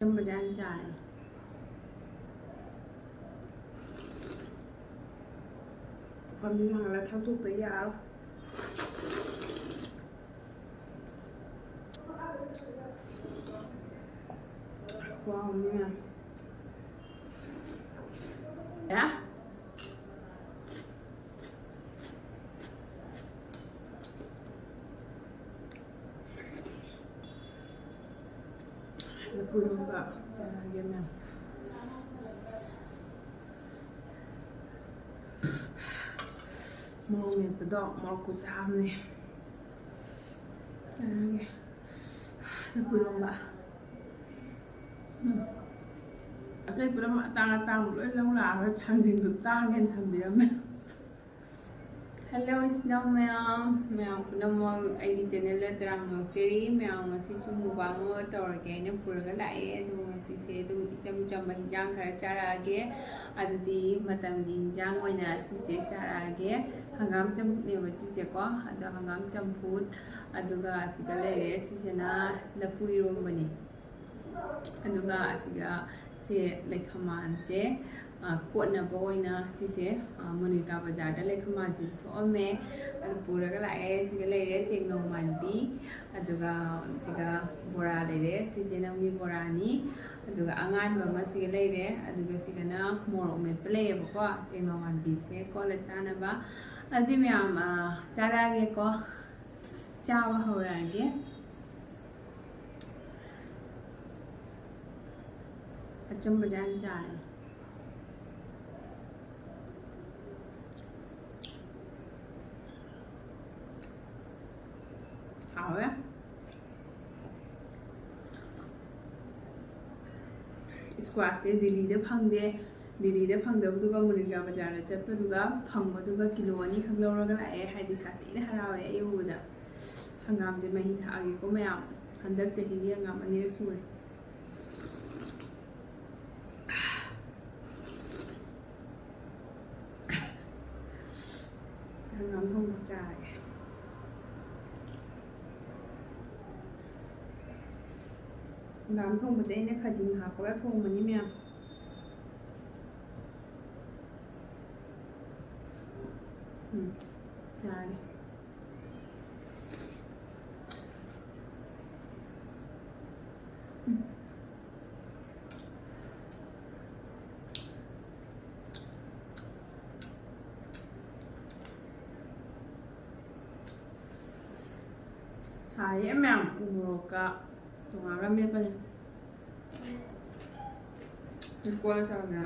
Somebody time. Còn đi thằng là theo tục tới giờ wow như nào dạ là vừa đúng vậy cho game nào màu này tự động màu của sao này là vừa đúng vậy cái bữa đó mà tăng một lưỡi lâu là thằng gì được tăng nên thằng điểm Hello, Snowman. Mèo Namo ai channel la tram cherry mèo ngasi su mubang mo tor ke ne purga lai du ngasi se du icham cham ba hinjang khara chara ge adudi matam gi hinjang oina si se chara ge hangam cham ne ba si se ko ado hangam cham phut aduga asiga le si se na la fui rom bani aduga asiga se lekhaman se quận bôi na xí xế Monica Bazaar đã lấy khăm chỉ số mẹ bùra cái lại xí cái lấy đấy tiền nông màn bí aduga xí cái bora lấy đấy xí cái nam mi bora ni aduga angan mà xí cái lấy đấy aduga xí cái na moro me play bọc qua tiền nông màn bí xế có là cha na ba adi mẹ cha ra cái có cha và hậu ra cái trong bây giờ ăn chả hỏi á squash से दिल्ली फंगदबदुगा मुनिगा बाजार चटपदुगा फंगबदुगा kilo अनि खंगलौरगा लाए हाइदि सातिने हरावे अयुबदा हंगाम जे मही थागे को मयाम हंदक चहिगी हंगाम अनि सुरे hangam thong chai hangam thong ba ne khajing ha pa thong mani mya chai saya memang umuroka tungaga me pa ni sekolah sana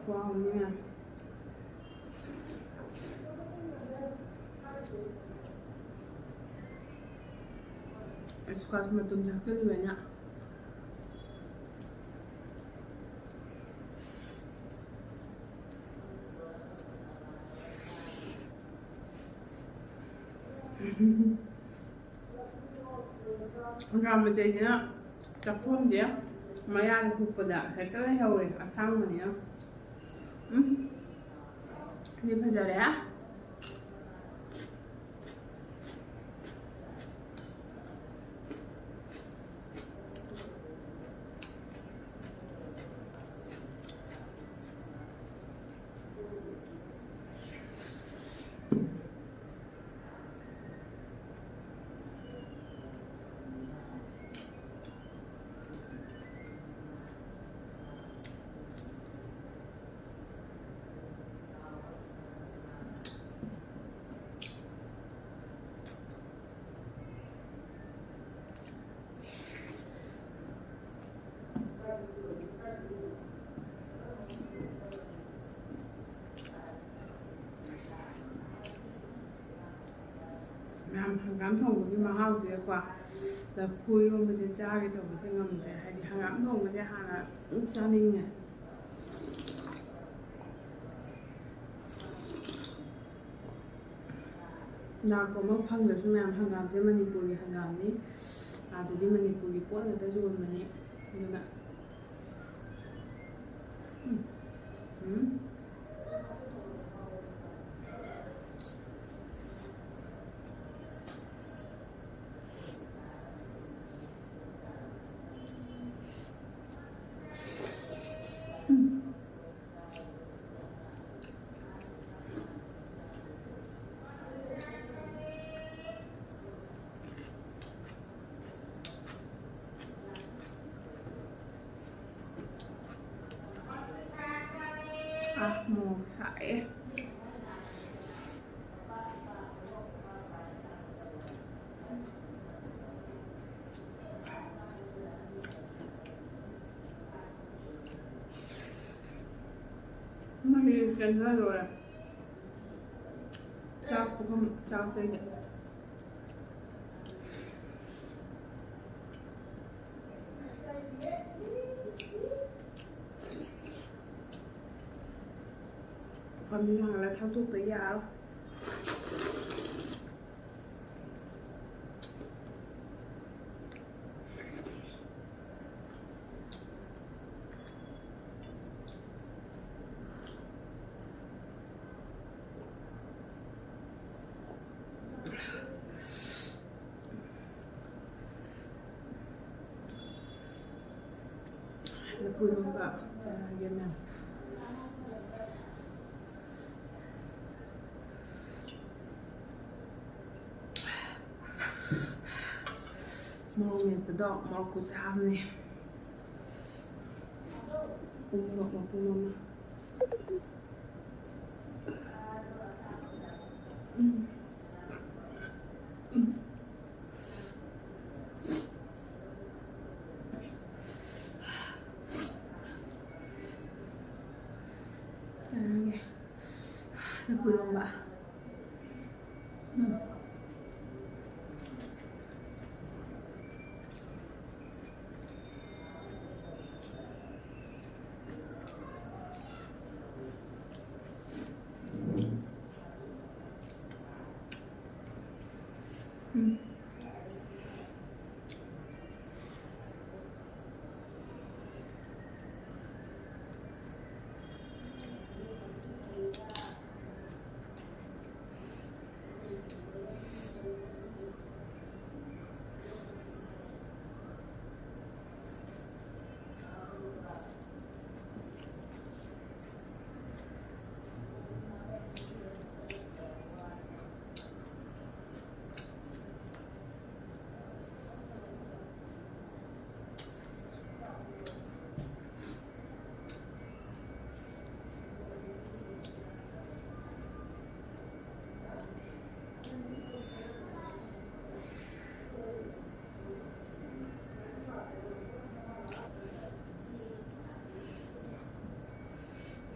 wow như nào squash mà tụm thắc cái gì vậy nhỉ hangam mà chơi nhá chặt phun chứ mà ăn thuộc bờ đã thấy cái heo này ăn thang mà nhá đi bây giờ đấy á ꯊꯣꯡꯕꯒꯤ ꯃꯍꯥꯎꯁꯦꯀꯣ ꯂꯐꯨ ꯏꯔꯣꯟꯕꯁꯦ ꯆꯥꯒꯦ ꯇꯧꯕꯁꯦ ꯉꯝꯗ꯭ꯔꯦ ꯍꯥꯏꯗꯤ ꯍꯪꯒꯥꯝ ꯊꯣꯡꯕꯁꯦ ꯍꯥꯟꯅ ꯑꯗꯨꯝ ꯆꯥꯅꯤꯡꯉꯦ ꯂꯥꯛꯄ ꯑꯃ ꯐꯪꯗ꯭ꯔꯁꯨ ꯃꯌꯥꯝ ꯍꯪꯒꯥꯝꯁꯦ ꯃꯅꯤꯄꯨꯔꯒꯤ ꯍꯪꯒꯥꯝꯅꯤ ꯑꯗꯨꯗꯤ ꯃꯅꯤꯄꯨꯔꯒꯤ ꯄꯣꯠ ꯉꯥꯛꯇ ꯌꯣꯟꯕꯅꯤ ꯑꯗꯨꯅ ꯃꯣꯔꯣꯛ ꯁꯥꯏꯑꯦ ꯃꯍꯤ ꯆꯦꯟꯊꯗꯣꯔꯦ ꯆꯥꯛ ꯄꯨꯈꯝ ꯆꯥꯛꯇꯩꯗꯤ ꯄꯨꯈꯝꯁꯤ ꯊꯥꯡꯒꯠꯂ ꯊꯛꯇꯣꯛꯇ ꯌꯥꯔꯣꯏ ꯂꯐꯨ ꯏꯔꯣꯟꯕ ꯆꯥꯔꯒꯦ ꯃꯌꯥꯝ ꯃꯣꯔꯣꯛ ꯃꯦꯠꯄꯗꯣ ꯃꯣꯔꯣꯛ ꯈꯨꯁꯥꯕꯅꯦ ꯃꯣꯔꯣꯛ ꯃꯄꯨꯝ ꯑꯃ ꯆꯥꯔꯒꯦ ꯂꯐꯨ ꯏꯔꯣꯟꯕ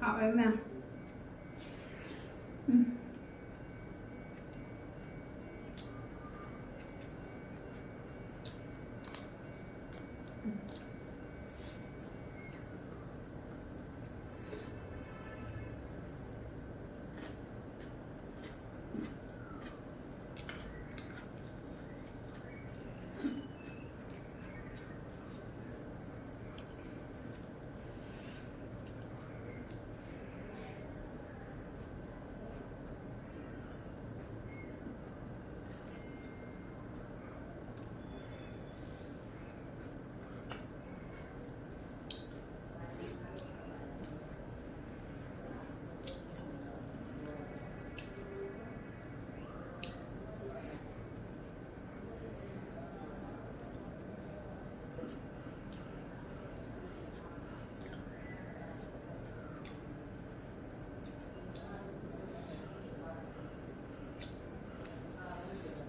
hảo em nè.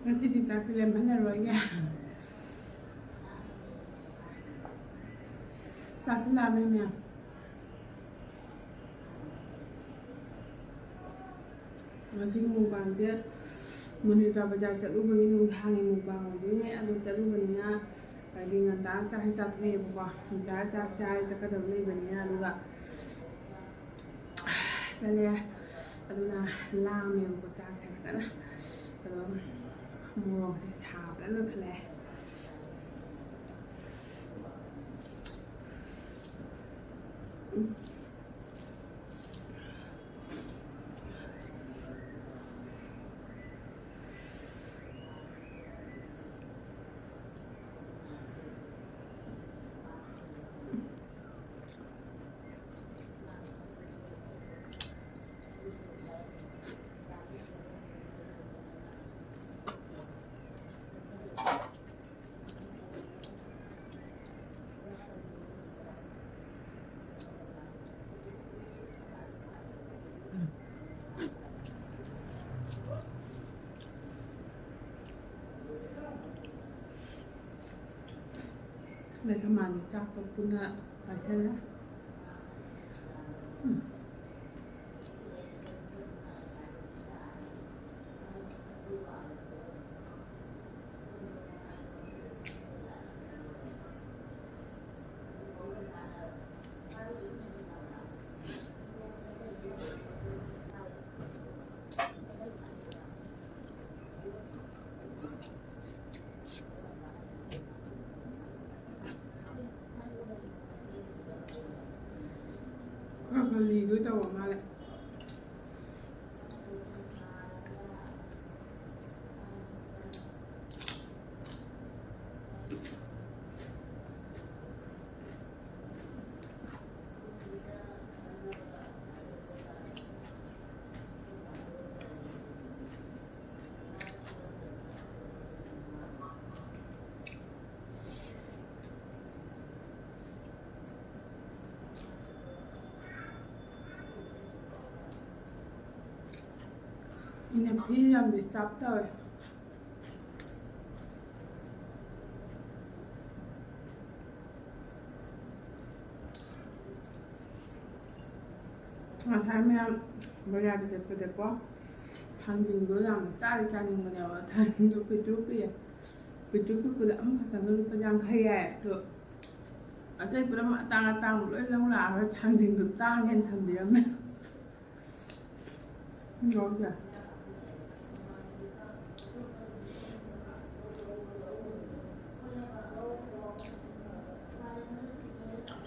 Ngasithi sakile mhanarwaga sakila memya ngasi mukbangde Monica ꯕꯖꯥꯔ ꯆꯠꯂꯨꯕꯒꯤ ꯅꯨꯡꯗꯥꯡꯒꯤ ꯃꯨꯛꯕꯥꯡ ꯑꯣꯏꯗꯣꯏꯅꯦ ꯑꯗꯣ ꯆꯠꯂꯨꯕꯅꯤꯅ ꯍꯥꯏꯗꯤ ꯉꯟꯇꯥ ꯆꯥꯛꯁꯤ ꯆꯥꯊꯣꯛꯑꯦꯕꯀꯣ ꯉꯟꯇꯥ ꯆꯥꯛ ꯆꯥꯔ ꯆꯠꯀꯗꯕ ꯂꯩꯕꯅꯤꯅ ꯑꯗꯨꯒ ꯆꯠꯂꯦ ꯑꯗꯨꯅ ꯂꯥꯝꯃꯦꯕꯀꯣ ꯆꯥꯛꯁꯦ ꯐꯖꯅ ꯑꯗꯣ ꯃꯣꯔꯣꯛꯁꯦ ꯁꯥꯕꯅ ꯂꯣꯏꯈꯠꯂꯛꯑꯦ ꯂꯩꯈꯃꯥꯟꯗꯤ ꯆꯥꯛꯇꯣ ꯄꯨꯟꯅ ꯄꯥꯏꯁꯜꯂꯦ ꯈꯔ ꯈꯔ ꯂꯤꯗꯣꯏ ꯇꯧꯕ ꯃꯥꯜꯂꯦ ꯏꯅꯐꯤ ꯌꯥꯝ ꯗꯤꯁꯇꯥꯔꯕ ꯇꯧꯋꯦ ꯉꯁꯥꯏ ꯃꯌꯥꯝ ꯕꯖꯥꯔꯗ ꯆꯠꯄꯗꯀꯣ ꯊꯥꯡꯖꯤꯡꯗꯣ ꯌꯥꯝꯅ ꯆꯥꯅꯤꯡꯕꯅꯦꯕ ꯊꯥꯡꯖꯤꯡꯗꯣ ꯄꯤꯛꯇ꯭ꯔꯨ ꯄꯤꯛꯑꯦ ꯄꯤꯛꯇ꯭ꯔꯨ ꯄꯤꯛꯄꯗ ꯑꯃꯈꯛꯇꯪꯒ ꯂꯨꯄꯥ 50 ꯌꯥꯏ ꯑꯗꯣ ꯑꯇꯩ ꯄꯨꯝꯅꯃꯛ ꯑꯇꯥꯡꯕ ꯂꯣꯏ ꯂꯧ ꯂꯥꯛꯑꯒ ꯊꯥꯡꯖꯤꯡꯗꯣ ꯇꯥꯡꯉꯦꯅ ꯊꯝꯕꯤꯔꯝꯃꯦ ꯌꯥꯎꯗꯦ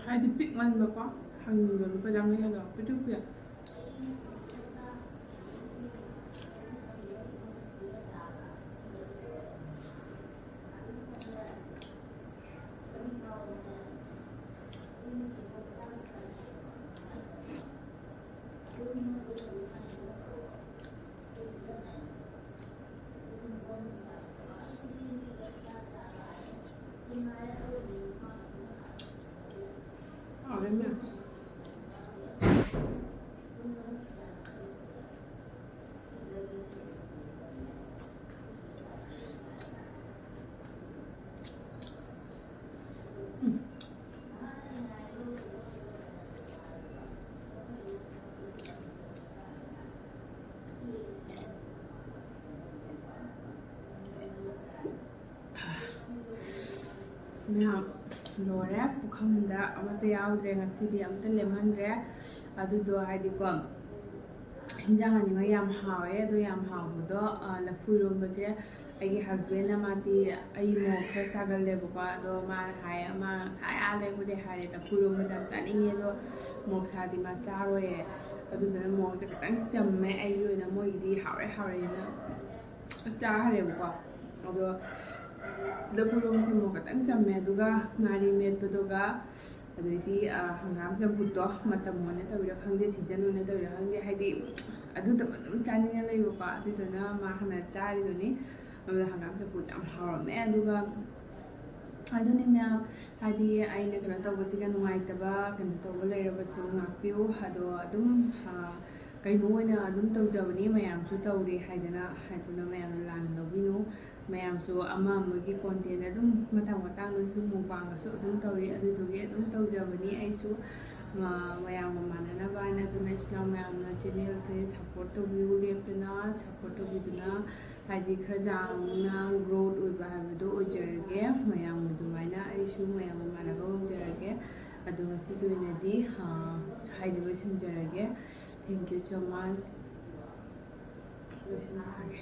ꯍꯥꯏꯗꯤ ꯄꯤꯛꯃꯟꯕꯀꯣ ꯊꯥꯡꯖꯤꯡꯗꯣ ꯂꯨꯄꯥ 50ꯒ ꯄꯤꯛꯇ꯭ꯔꯨ ꯄꯤꯛꯑꯦ ꯃꯌꯥꯝ ꯂꯣꯏꯔꯦ ꯄꯨꯈꯝꯗ ꯑꯃꯠꯇ ꯌꯥꯎꯗ꯭ꯔꯦ ꯉꯁꯤꯗꯤ ꯑꯃꯠꯇ ꯂꯦꯝꯍꯟꯗ꯭ꯔꯦ ꯑꯗꯨꯗꯣ ꯍꯥꯏꯗꯤꯀꯣ ꯍꯤꯟꯖꯥꯡ ꯑꯅꯤꯃꯛ ꯌꯥꯝ ꯍꯥꯎꯋꯦ ꯑꯗꯣ ꯌꯥꯝ ꯍꯥꯎꯕꯗꯣ ꯂꯐꯨ ꯏꯔꯣꯝꯕꯁꯦ ꯑꯩꯒꯤ ꯍꯁꯕꯦꯟꯅ ꯃꯥꯗꯤ ꯑꯩ ꯃꯣꯔꯣꯛ ꯈꯔ ꯆꯥꯒꯜꯂꯦꯕꯀꯣ ꯑꯗꯣ ꯃꯥꯅ ꯍꯥꯏꯌꯦ ꯃꯥ ꯉꯁꯥꯏ ꯂꯩꯕꯨꯗꯤ ꯍꯥꯏꯔꯦ ꯂꯐꯨ ꯏꯔꯣꯝꯕꯗ ꯌꯥꯝ ꯆꯥꯅꯤꯡꯉꯦ ꯑꯗꯣ ꯃꯣꯔꯣꯛ ꯁꯥꯗꯤ ꯃꯥ ꯆꯥꯔꯣꯏꯌꯦ ꯑꯗꯨꯗꯨꯅ ꯃꯣꯔꯣꯛꯁꯦ ꯈꯤꯇꯪ ꯆꯝꯃꯦ ꯑꯩꯒꯤ ꯑꯣꯏꯅ ꯃꯣꯏꯒꯤꯗꯤ ꯍꯥꯎꯔꯦꯅ ꯆꯥꯈ꯭ꯔꯦꯕꯀꯣ ꯑꯗꯣ ꯂꯐꯨ ꯏꯔꯣꯝꯕꯁꯦ ꯃꯣꯔꯣꯛ ꯈꯤꯇꯪ ꯆꯝꯃꯦ ꯑꯗꯨꯒ ꯉꯥꯔꯤ ꯃꯦꯠꯄꯗꯨꯒ ꯑꯗꯩꯗꯤ ꯍꯪꯒꯥꯝ ꯆꯝꯐꯨꯠꯇꯣ ꯃꯇꯝ ꯑꯣꯏꯅ ꯇꯧꯔꯤꯔꯥ ꯈꯪꯗꯦ ꯁꯤꯖꯟ ꯑꯣꯏꯅ ꯇꯧꯔꯤꯔꯥ ꯈꯪꯗꯦ ꯍꯥꯏꯗꯤ ꯑꯗꯨꯗ ꯑꯗꯨꯝ ꯆꯥꯅꯤꯡꯉ ꯂꯩꯕꯀꯣ ꯑꯗꯨꯗꯨꯅ ꯃꯥ ꯍꯥꯟꯅ ꯆꯥꯔꯤꯗꯨꯅꯤ ꯑꯗꯨꯗ ꯍꯪꯒꯥꯝ ꯆꯝꯐꯨꯠ ꯌꯥꯝ ꯍꯥꯎꯔꯝꯃꯦ ꯑꯗꯨꯒ ꯑꯗꯨꯅꯤ ꯃꯌꯥꯝ ꯍꯥꯏꯗꯤ ꯑꯩꯅ ꯀꯩꯅꯣ ꯇꯧꯕꯁꯤꯒ ꯅꯨꯡꯉꯥꯏꯇꯕ ꯀꯩꯅꯣ ꯇꯧꯕ ꯂꯩꯔꯕꯁꯨ ꯉꯥꯛꯄꯤꯌꯨ ꯑꯗꯣ ꯑꯗꯨꯝ ꯀꯩꯅꯣ ꯑꯣꯏꯅ ꯑꯗꯨꯝ ꯇꯧꯖꯕꯅꯤ ꯃꯌꯥꯝꯁꯨ ꯇꯧꯔꯤ ꯍꯥꯏꯗꯅ ꯃꯌꯥꯝꯅ ꯂꯥꯟꯅ ꯂꯧꯕꯤꯅꯨ ꯃꯌꯥꯝꯁꯨ ꯑꯃꯒꯤ ꯀꯣꯟꯇꯦꯟ ꯑꯗꯨꯝ ꯃꯇꯥꯡꯗꯁꯨ ꯃꯨꯛꯕꯥꯡꯒꯁꯨ ꯑꯗꯨꯝ ꯇꯧꯏ ꯑꯗꯨꯗꯨꯒꯤ ꯑꯗꯨꯝ ꯇꯧꯖꯕꯅꯤ ꯑꯩꯁꯨ ꯃꯌꯥꯝꯒ ꯃꯥꯟꯅꯅꯕ ꯍꯥꯏꯅ ꯑꯗꯨꯅ ꯏꯆꯤꯜ ꯃꯌꯥꯝꯅ ꯆꯦꯅꯦꯜꯁꯦ ꯁꯞꯄꯣꯔꯠ ꯇꯧꯕꯤꯌꯨ ꯂꯦꯞꯇꯅ ꯁꯞꯄꯣꯔꯠ ꯇꯧꯕꯤꯗꯨꯅ ꯍꯥꯏꯗꯤ ꯈꯔ ꯆꯥꯎꯅ ꯒ꯭ꯔꯣꯠ ꯑꯣꯏꯕ ꯍꯥꯏꯕꯗꯣ ꯑꯣꯏꯖꯔꯒꯦ ꯃꯌꯥꯝꯒ ꯑꯗꯨꯃꯥꯏꯅ ꯑꯩꯁꯨ ꯃꯌꯥꯝꯒ ꯃꯥꯟꯅꯕ ꯑꯣꯏꯖꯔꯒꯦ ꯑꯗꯣ ꯉꯁꯤꯒꯤ ꯑꯣꯏꯅꯗꯤ ꯁ꯭ꯋꯥꯏꯗ ꯂꯣꯏꯁꯤꯟꯖꯔꯒꯦ ꯊꯦꯡꯛ ꯌꯨ ꯁꯣ ꯃꯆ ꯂꯣꯏꯁꯤꯟꯖꯔꯒꯦ